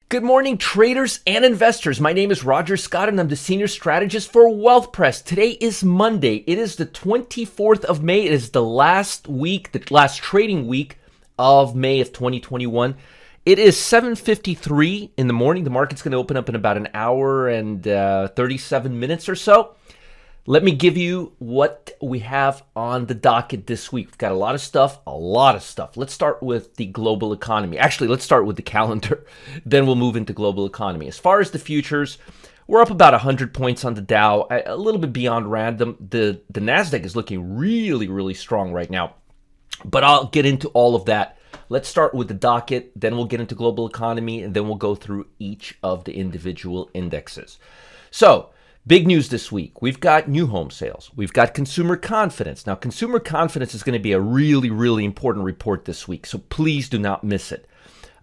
Good morning, traders and investors. My name is Roger Scott, and I'm the Senior Strategist for 𝗧𝗴𝗀. Today is Monday. It is the 24th of May. It is the last week, the last trading week of May of 2021. It is 7:53 in the morning. The market's going to open up in about an hour and 37 minutes or so. Let me give you what we have on the docket this week. We've got a lot of stuff, Let's start with the global economy. Actually, let's start with the calendar. Then we'll move into global economy. As far as the futures, we're up about 100 points on the Dow, a little bit beyond random. The Nasdaq is looking really, really strong right now. But I'll get into all of that. Let's start with the docket, then we'll get into global economy, and then we'll go through each of the individual indexes. So, big news this week. We've got new home sales. We've got consumer confidence. Now, consumer confidence is going to be a really, really important report this week, so please do not miss it.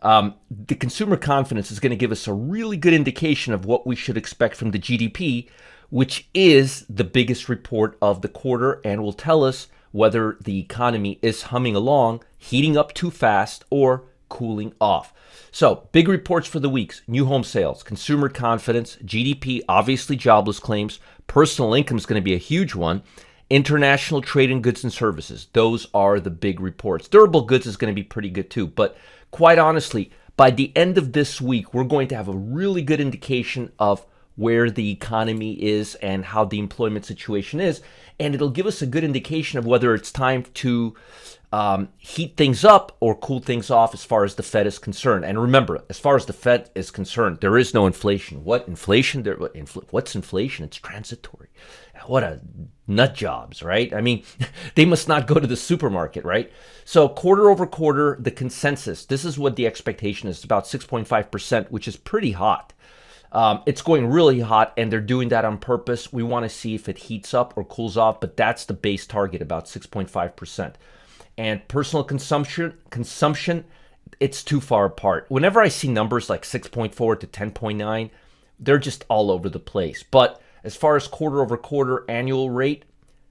The consumer confidence is going to give us a really good indication of what we should expect from the GDP, which is the biggest report of the quarter and will tell us whether the economy is humming along, heating up too fast, or cooling off. So, big reports for the weeks: new home sales, consumer confidence, GDP, obviously jobless claims, personal income is going to be a huge one, international trade in goods and services. Those are the big reports. Durable goods is going to be pretty good too, but quite honestly, by the end of this week, we're going to have a really good indication of where the economy is and how the employment situation is, and it'll give us a good indication of whether it's time to heat things up or cool things off as far as the Fed is concerned. And remember, as far as the Fed is concerned, there is no inflation. What inflation? What's inflation? It's transitory. What a nut jobs, right? I mean, they must not go to the supermarket, right? So quarter over quarter, the consensus, this is what the expectation is, about 6.5%, which is pretty hot. It's going really hot, and they're doing that on purpose. We want to see if it heats up or cools off, but that's the base target, about 6.5%. And personal consumption, it's too far apart. Whenever I see numbers like 6.4 to 10.9, they're just all over the place. But as far as quarter over quarter annual rate,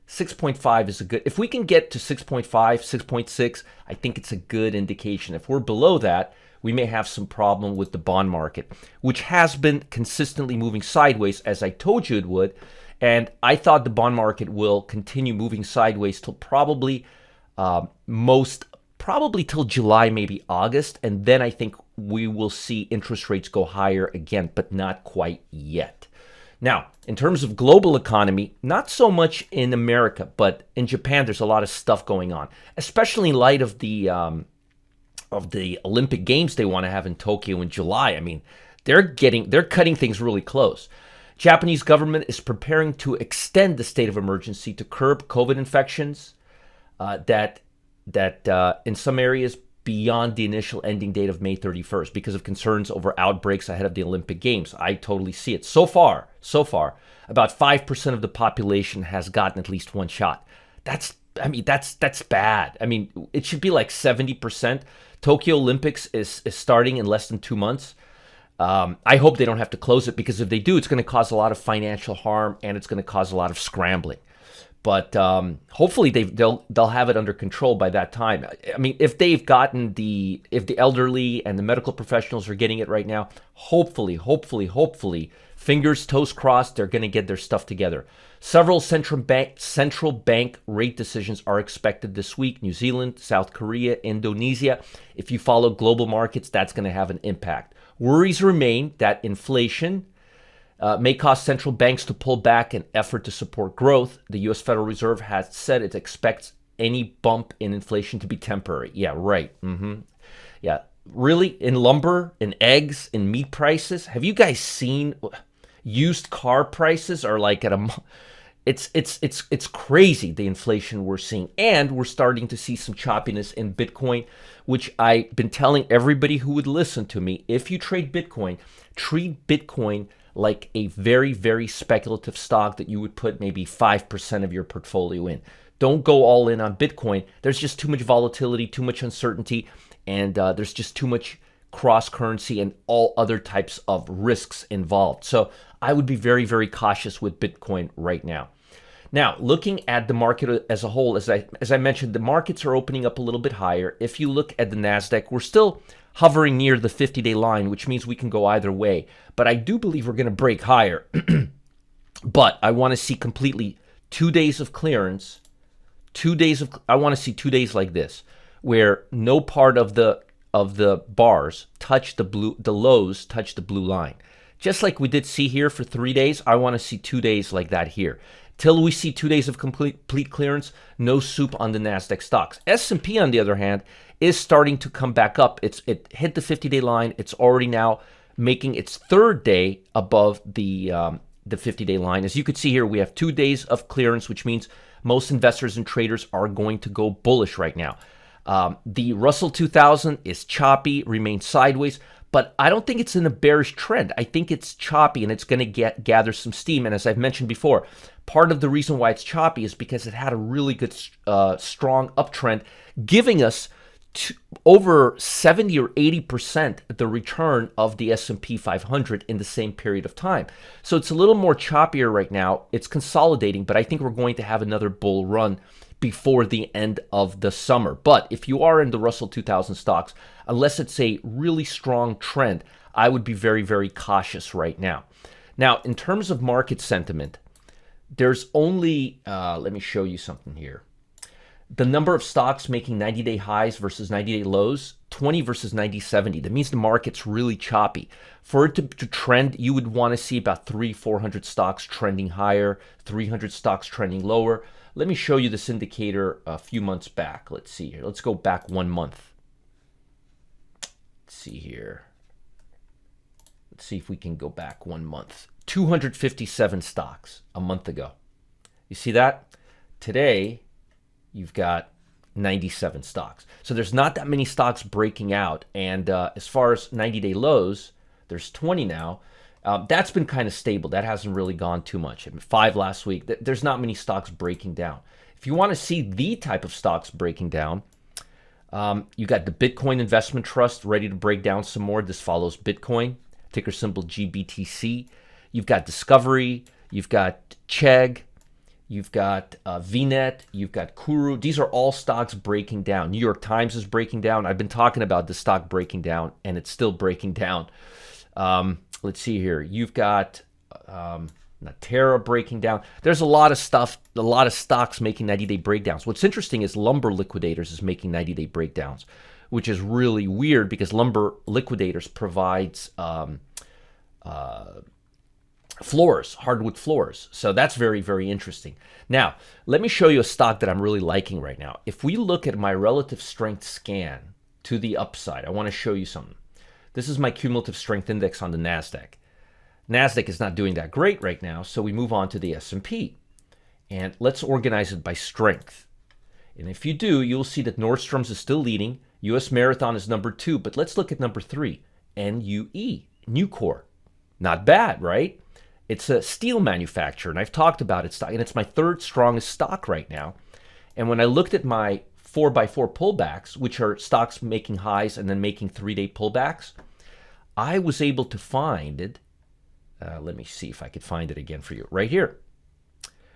6.5 is a good. If we can get to 6.5, 6.6, I think it's a good indication. If we're below that, we may have some problem with the bond market, which has been consistently moving sideways, as I told you it would. And I thought the bond market will continue moving sideways till probably till July, maybe August, and then I think we will see interest rates go higher again, but not quite yet. Now, in terms of global economy, not so much in America, but in Japan, there's a lot of stuff going on, especially in light of the Olympic Games they want to have in Tokyo in July. I mean, they're cutting things really close. Japanese government is preparing to extend the state of emergency to curb COVID infections. That in some areas beyond the initial ending date of May 31st because of concerns over outbreaks ahead of the Olympic Games. I totally see it. So far, about 5% of the population has gotten at least one shot. That's bad. I mean, it should be like 70%. Tokyo Olympics is starting in less than 2 months. I hope they don't have to close it, because if they do, it's going to cause a lot of financial harm and it's going to cause a lot of scrambling. But hopefully they'll have it under control by that time. I mean, if the elderly and the medical professionals are getting it right now, hopefully, fingers, toes crossed, they're going to get their stuff together. Several central bank rate decisions are expected this week: New Zealand, South Korea, Indonesia. If you follow global markets, that's going to have an impact. Worries remain that inflation may cause central banks to pull back in effort to support growth. The U.S. Federal Reserve has said it expects any bump in inflation to be temporary. Yeah, right. Yeah, really? In lumber, in eggs, in meat prices? Have you guys seen used car prices are like at a... It's crazy, the inflation we're seeing. And we're starting to see some choppiness in Bitcoin, which I've been telling everybody who would listen to me. If you trade Bitcoin, treat Bitcoin like a very, very speculative stock that you would put maybe 5% of your portfolio in. Don't go all in on Bitcoin. There's just too much volatility, too much uncertainty, and there's just too much cross currency and all other types of risks involved. So I would be very, very cautious with Bitcoin right now. Now, looking at the market as a whole, as I mentioned, the markets are opening up a little bit higher. If you look at the Nasdaq, we're still hovering near the 50-day line, which means we can go either way. But I do believe we're going to break higher. But I want to see completely 2 days of clearance, I want to see 2 days like this, where no part of the bars touch the lows touch the blue line. Just like we did see here for 3 days, I want to see 2 days like that here. Till we see 2 days of complete clearance, no soup on the Nasdaq stocks. S&P, on the other hand, is starting to come back up. It hit the 50-day line. It's already now making its third day above the 50-day line. As you can see here, we have 2 days of clearance, which means most investors and traders are going to go bullish right now. The Russell 2000 is choppy, remains sideways, but I don't think it's in a bearish trend. I think it's choppy and it's going to gather some steam. And as I've mentioned before, part of the reason why it's choppy is because it had a really good, strong uptrend, giving us over 70 or 80% the return of the S&P 500 in the same period of time. So it's a little more choppier right now. It's consolidating, but I think we're going to have another bull run before the end of the summer. But if you are in the Russell 2000 stocks, unless it's a really strong trend, I would be very, very cautious right now. Now, in terms of market sentiment, there's only, let me show you something here. The number of stocks making 90-day highs versus 90-day lows, 20 versus 90-70. That means the market's really choppy. For it to trend, you would want to see about 400 stocks trending higher, 300 stocks trending lower. Let me show you this indicator a few months back. Let's see here. Let's go back 1 month. Let's see here. Let's see if we can go back 1 month. 257 stocks a month ago. You see that? Today, you've got 97 stocks. So there's not that many stocks breaking out. And as far as 90-day lows, there's 20 now. That's been kind of stable. That hasn't really gone too much. 5 last week. There's not many stocks breaking down. If you want to see the type of stocks breaking down, you got the Bitcoin Investment Trust ready to break down some more. This follows Bitcoin, ticker symbol GBTC. You've got Discovery. You've got Chegg. You've got VNet, you've got Kuru. These are all stocks breaking down. New York Times is breaking down. I've been talking about the stock breaking down, and it's still breaking down. Let's see here. You've got Natera breaking down. There's a lot of stuff, a lot of stocks making 90-day breakdowns. What's interesting is Lumber Liquidators is making 90-day breakdowns, which is really weird because Lumber Liquidators provides floors, hardwood floors. So that's very, very interesting. Now, let me show you a stock that I'm really liking right now. If we look at my relative strength scan to the upside, I want to show you something. This is my cumulative strength index on the Nasdaq. Nasdaq is not doing that great right now, so we move on to the S&P. And let's organize it by strength. And if you do, you'll see that Nordstrom's is still leading. US Marathon is number 2, but let's look at number 3, NUE, Nucor. Not bad, right? It's a steel manufacturer, and I've talked about its stock, and it's my 3rd strongest stock right now. And when I looked at my 4x4 pullbacks, which are stocks making highs and then making 3-day pullbacks, I was able to find it. Let me see if I could find it again for you. Right here.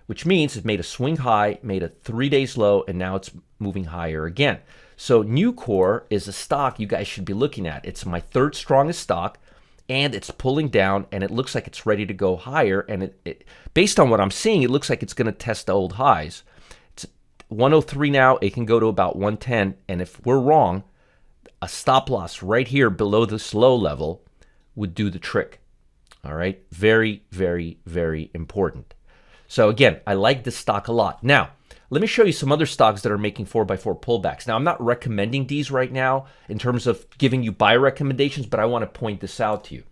Which means it made a swing high, made a 3 days low, and now it's moving higher again. So Nucor is a stock you guys should be looking at. It's my 3rd strongest stock. And it's pulling down, and it looks like it's ready to go higher. And based on what I'm seeing, it looks like it's going to test the old highs. It's 103 now. It can go to about 110. And if we're wrong, a stop loss right here below this low level would do the trick. All right? Very, very, very important. So again, I like this stock a lot. Now, let me show you some other stocks that are making 4x4 pullbacks. Now, I'm not recommending these right now in terms of giving you buy recommendations, but I want to point this out to you.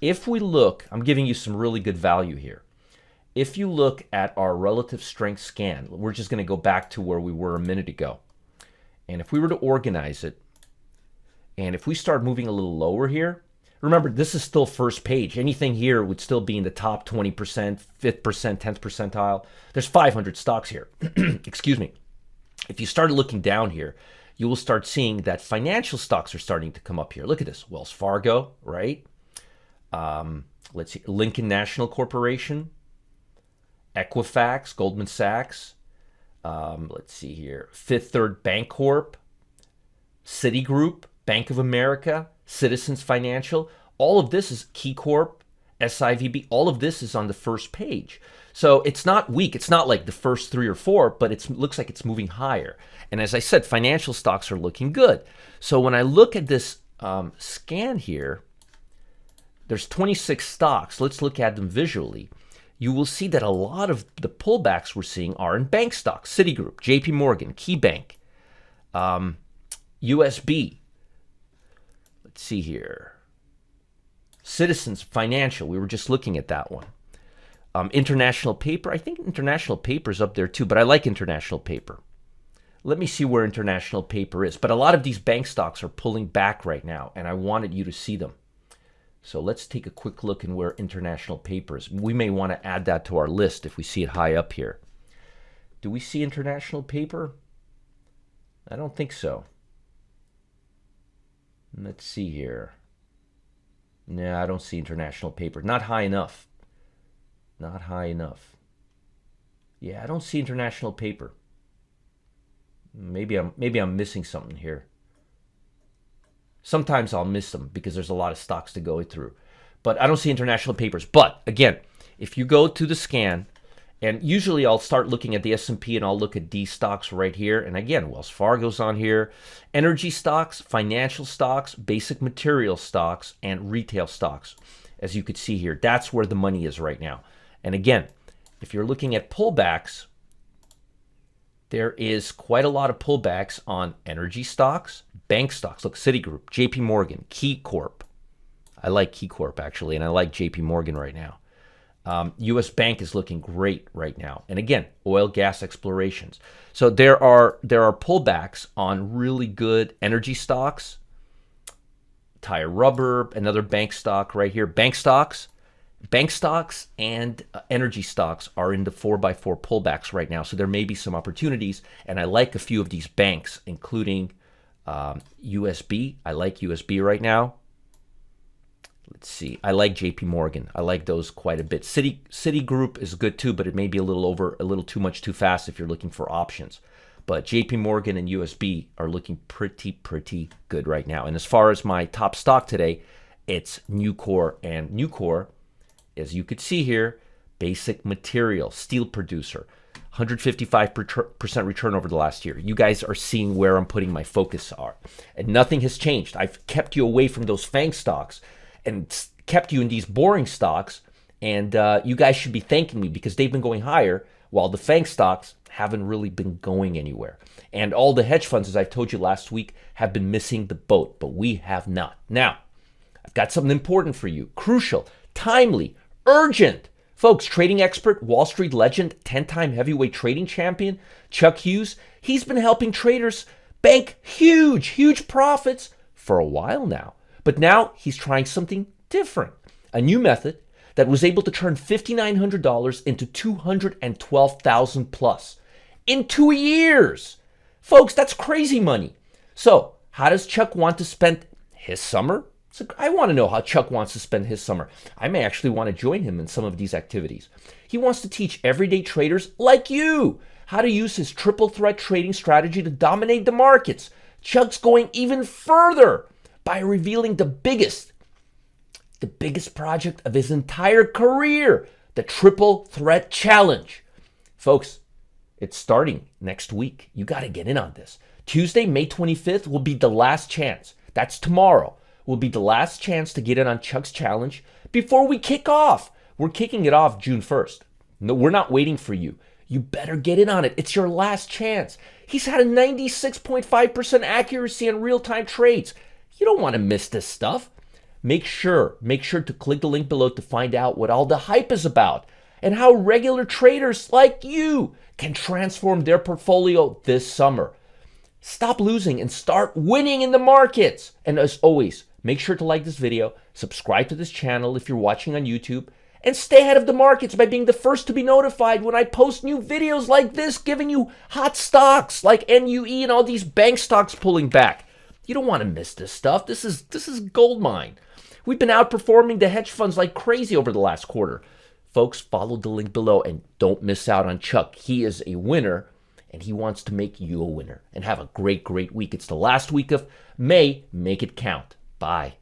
If we look, I'm giving you some really good value here. If you look at our relative strength scan, we're just going to go back to where we were a minute ago. And if we were to organize it, and if we start moving a little lower here, remember, this is still first page. Anything here would still be in the top 20%, 5th percent, 10th percentile. There's 500 stocks here. Excuse me. If you start looking down here, you will start seeing that financial stocks are starting to come up here. Look at this. Wells Fargo, right? Let's see. Lincoln National Corporation, Equifax, Goldman Sachs. Let's see here. Fifth Third Bancorp, Citigroup, Bank of America, Citizens Financial, all of this is KeyCorp, 𝗧𝗵𝗶, all of this is on the first page. So it's not weak. It's not like the first 3 or 4, but it looks like it's moving higher. And as I said, financial stocks are looking good. So when I look at this scan here, there's 26 stocks. Let's look at them visually. You will see that a lot of the pullbacks we're seeing are in bank stocks. Citigroup, JP Morgan, KeyBank, USB. Let's see here. Citizens Financial, we were just looking at that one. International Paper, I think International Paper is up there too, but I like International Paper. Let me see where International Paper is. But a lot of these bank stocks are pulling back right now, and I wanted you to see them. So let's take a quick look in where International Paper is. We may want to add that to our list if we see it high up here. Do we see International Paper? I don't think so. Let's see here. No, I don't see International Paper. Not high enough. Not high enough. Yeah, I don't see International Paper. Maybe I'm missing something here. Sometimes I'll miss them because there's a lot of stocks to go through. But I don't see International Papers. But again, if you go to the scan, and usually I'll start looking at the S&P and I'll look at these stocks right here. And again, Wells Fargo's on here. Energy stocks, financial stocks, basic material stocks, and retail stocks. As you could see here, that's where the money is right now. And again, if you're looking at pullbacks, there is quite a lot of pullbacks on energy stocks, bank stocks. Look, Citigroup, JP Morgan, KeyCorp. I like KeyCorp actually, and I like JP Morgan right now. U.S. Bank is looking great right now. And again, oil, gas explorations. So there are pullbacks on really good energy stocks, tire rubber, another bank stock right here. Bank stocks and energy stocks are in the 4x4 pullbacks right now. So there may be some opportunities. And I like a few of these banks, including USB. I like USB right now. Let's see. I like JP Morgan. I like those quite a bit. Citigroup is good too, but it may be a little too much too fast if you're looking for options. But JP Morgan and USB are looking pretty good right now. And as far as my top stock today, it's Nucor. And Nucor, as you could see here, basic material, steel producer, 155% return over the last year. You guys are seeing where I'm putting my focus are. And nothing has changed. I've kept you away from those FANG stocks and kept you in these boring stocks, and you guys should be thanking me because they've been going higher while the FANG stocks haven't really been going anywhere. And all the hedge funds, as I told you last week, have been missing the boat, but we have not. Now, I've got something important for you. Crucial, timely, urgent. Folks, trading expert, Wall Street legend, 10-time heavyweight trading champion, Chuck Hughes, he's been helping traders bank huge profits for a while now. But now he's trying something different, a new method that was able to turn $5,900 into $212,000 plus in 2 years. Folks, that's crazy money. So how does Chuck want to spend his summer? So I want to know how Chuck wants to spend his summer. I may actually want to join him in some of these activities. He wants to teach everyday traders like you how to use his triple threat trading strategy to dominate the markets. Chuck's going even further by revealing the biggest project of his entire career, the Triple Threat Challenge. Folks, it's starting next week. You got to get in on this. Tuesday, May 25th will be the last chance. That's tomorrow. Will be the last chance to get in on Chuck's challenge before we kick off. We're kicking it off June 1st. No, we're not waiting for you. You better get in on it. It's your last chance. He's had a 96.5% accuracy in real-time trades. You don't want to miss this stuff. Make sure to click the link below to find out what all the hype is about and how regular traders like you can transform their portfolio this summer. Stop losing and start winning in the markets. And as always, make sure to like this video, subscribe to this channel if you're watching on YouTube, and stay ahead of the markets by being the first to be notified when I post new videos like this, giving you hot stocks like NUE and all these bank stocks pulling back. You don't want to miss this stuff. This is gold mine. We've been outperforming the hedge funds like crazy over the last quarter. Folks, follow the link below and don't miss out on Chuck. He is a winner and he wants to make you a winner. And have a great, great week. It's the last week of May. Make it count. Bye.